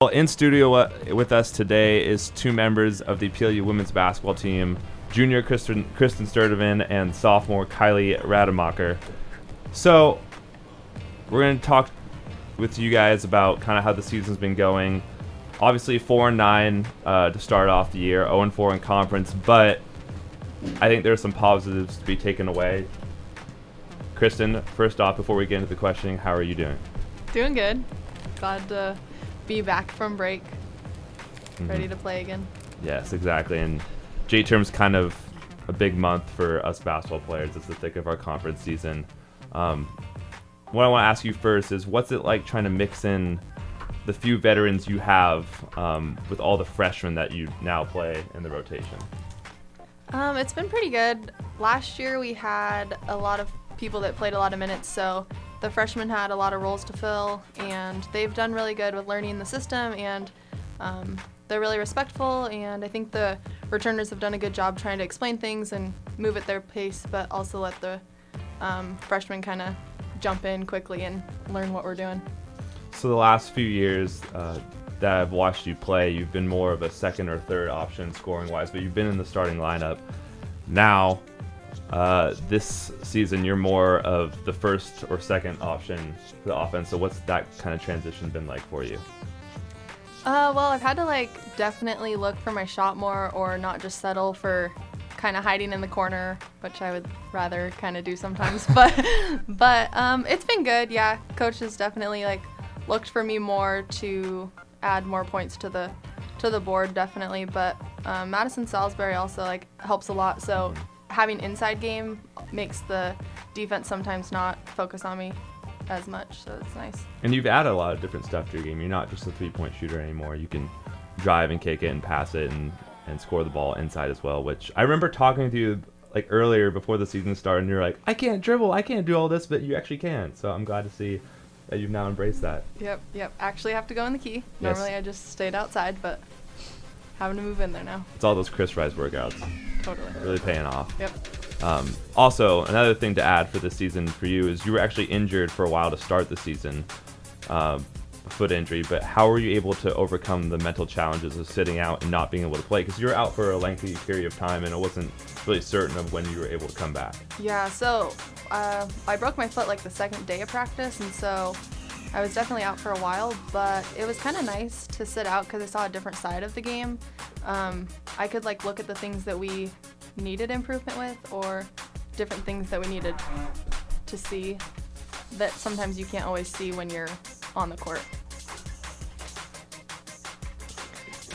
Well, in studio with us today is two members of the PLU women's basketball team, Junior Kristin Sturdivan and sophomore Kylie Rademacher. So we're going to talk with you guys about kind of how the season's been going. Obviously 4-9 to start off the year, 0-4 in conference, but I think there's some positives to be taken away. Kristin, first off, before we get into the questioning, how are you doing? Doing good. Glad to be back from break, ready to play again. Yes, exactly. And J-term's kind of a big month for us basketball players. It's the thick of our conference season. What I want to ask you first is, what's it like trying to mix in the few veterans you have with all the freshmen that you now play in the rotation? It's been pretty good. Last year we had a lot of people that played a lot of minutes, so the freshmen had a lot of roles to fill, and they've done really good with learning the system, and they're really respectful, and I think the returners have done a good job trying to explain things and move at their pace, but also let the freshmen kind of jump in quickly and learn what we're doing. So the last few years that I've watched you play, you've been more of a second or third option scoring-wise, but you've been in the starting lineup. Now, this season, you're more of the first or second option for the offense. So what's that kind of transition been like for you? Well, I've had to definitely look for my shot more, or not just settle for kind of hiding in the corner, which I would rather kind of do sometimes. but it's been good. Yeah, coach has definitely looked for me more to add more points to the board, definitely. But Madison Salisbury also helps a lot. So having inside game makes the defense sometimes not focus on me as much, so it's nice. And you've added a lot of different stuff to your game. You're not just a three-point shooter anymore. You can drive and kick it and pass it and score the ball inside as well, which I remember talking to you earlier before the season started, and you're like, I can't dribble, I can't do all this, but you actually can. So I'm glad to see that you've now embraced that. Yep. Actually have to go in the key. Yes. Normally I just stayed outside, but having to move in there now. It's all those Chris Rise workouts. Totally. Really paying off. Yep. Also, another thing to add for this season for you is you were actually injured for a while to start the season, a foot injury, but how were you able to overcome the mental challenges of sitting out and not being able to play? Because you were out for a lengthy period of time and it wasn't really certain of when you were able to come back. Yeah, so I broke my foot the second day of practice, and so I was definitely out for a while, but it was kind of nice to sit out because I saw a different side of the game. I could look at the things that we needed improvement with, or different things that we needed to see that sometimes you can't always see when you're on the court.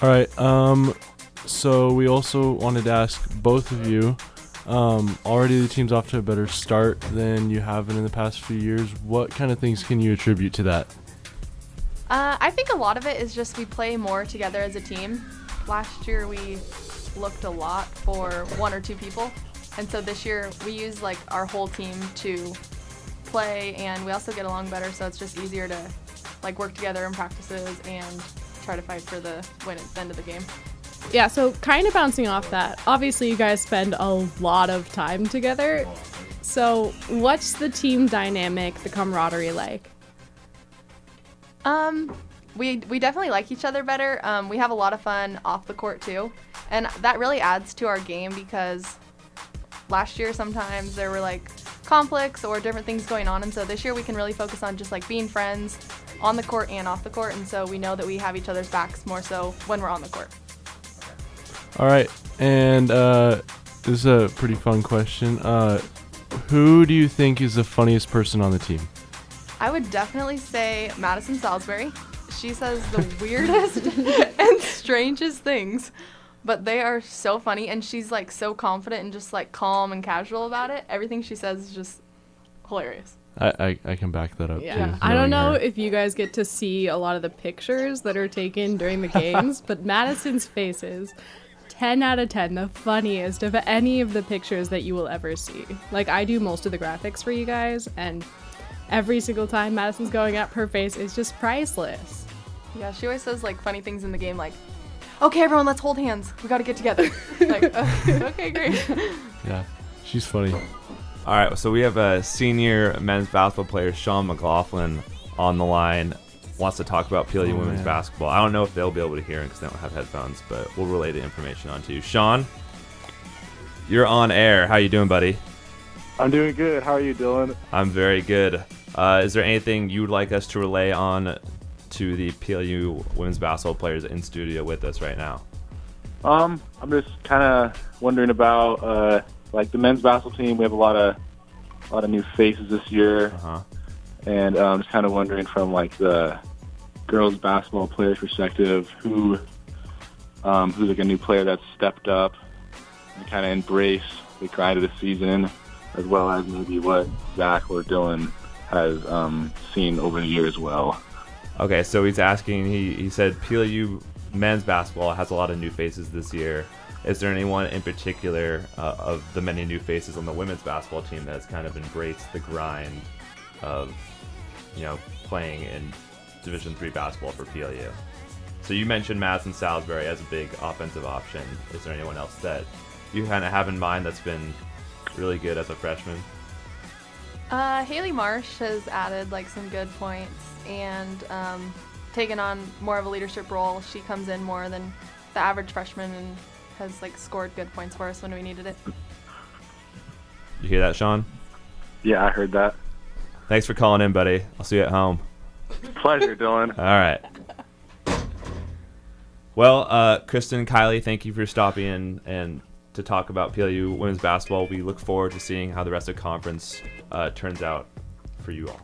All right. So we also wanted to ask both of you, already the team's off to a better start than you have been in the past few years. What kind of things can you attribute to that? I think a lot of it is just we play more together as a team. Last year we looked a lot for one or two people, and so this year we use our whole team to play, and we also get along better, so it's just easier to work together in practices and try to fight for the win at the end of the game. Yeah, so kind of bouncing off that, obviously you guys spend a lot of time together, so what's the team dynamic, the camaraderie like? We definitely like each other better. We have a lot of fun off the court too, and that really adds to our game, because last year sometimes there were conflicts or different things going on, and so this year we can really focus on just being friends on the court and off the court, and so we know that we have each other's backs more so when we're on the court. All right, and this is a pretty fun question. Who do you think is the funniest person on the team? I would definitely say Madison Salisbury. She says the weirdest and strangest things, but they are so funny, and she's so confident and just calm and casual about it. Everything she says is just hilarious. I can back that up Yeah, too. I don't know knowing her. if you guys get to see a lot of the pictures that are taken during the games, but Madison's faces, 10 out of 10, the funniest of any of the pictures that you will ever see. I do most of the graphics for you guys, and every single time Madison's going up, her face is just priceless. Yeah, she always says funny things in the game, okay, everyone, let's hold hands. We got to get together. Okay, great. Yeah, she's funny. All right, so we have a senior men's basketball player, Sean McLaughlin, on the line. wants to talk about PLU women's man. basketball. I don't know if they'll be able to hear him because they don't have headphones, but we'll relay the information on to you. Sean, you're on air. How you doing, buddy? I'm doing good. How are you, Dylan? I'm very good. Is there anything you would like us to relay on to the PLU women's basketball players in studio with us right now? I'm just kind of wondering about like the men's basketball team. We have a lot of new faces this year, Uh-huh. and just kind of wondering from like the girls basketball players' perspective, who's like a new player that's stepped up and kind of embraced the grind of the season, as well as maybe what Zach or Dylan has seen over the year as well. Okay, so he's asking, he said PLU men's basketball has a lot of new faces this year. Is there anyone in particular of the many new faces on the women's basketball team that has kind of embraced the grind of, playing in Division III basketball for PLU? So you mentioned Madison Salisbury as a big offensive option. Is there anyone else that you kind of have in mind that's been really good as a freshman? Haley Marsh has added like some good points and taken on more of a leadership role. She comes in more than the average freshman and has like scored good points for us when we needed it. You hear that, Sean? Yeah, I heard that. Thanks for calling in, buddy. I'll see you at home. Pleasure, Dylan. All right. Well, Kristen, Kylie, thank you for stopping in and to talk about PLU women's basketball. We look forward to seeing how the rest of conference turns out for you all.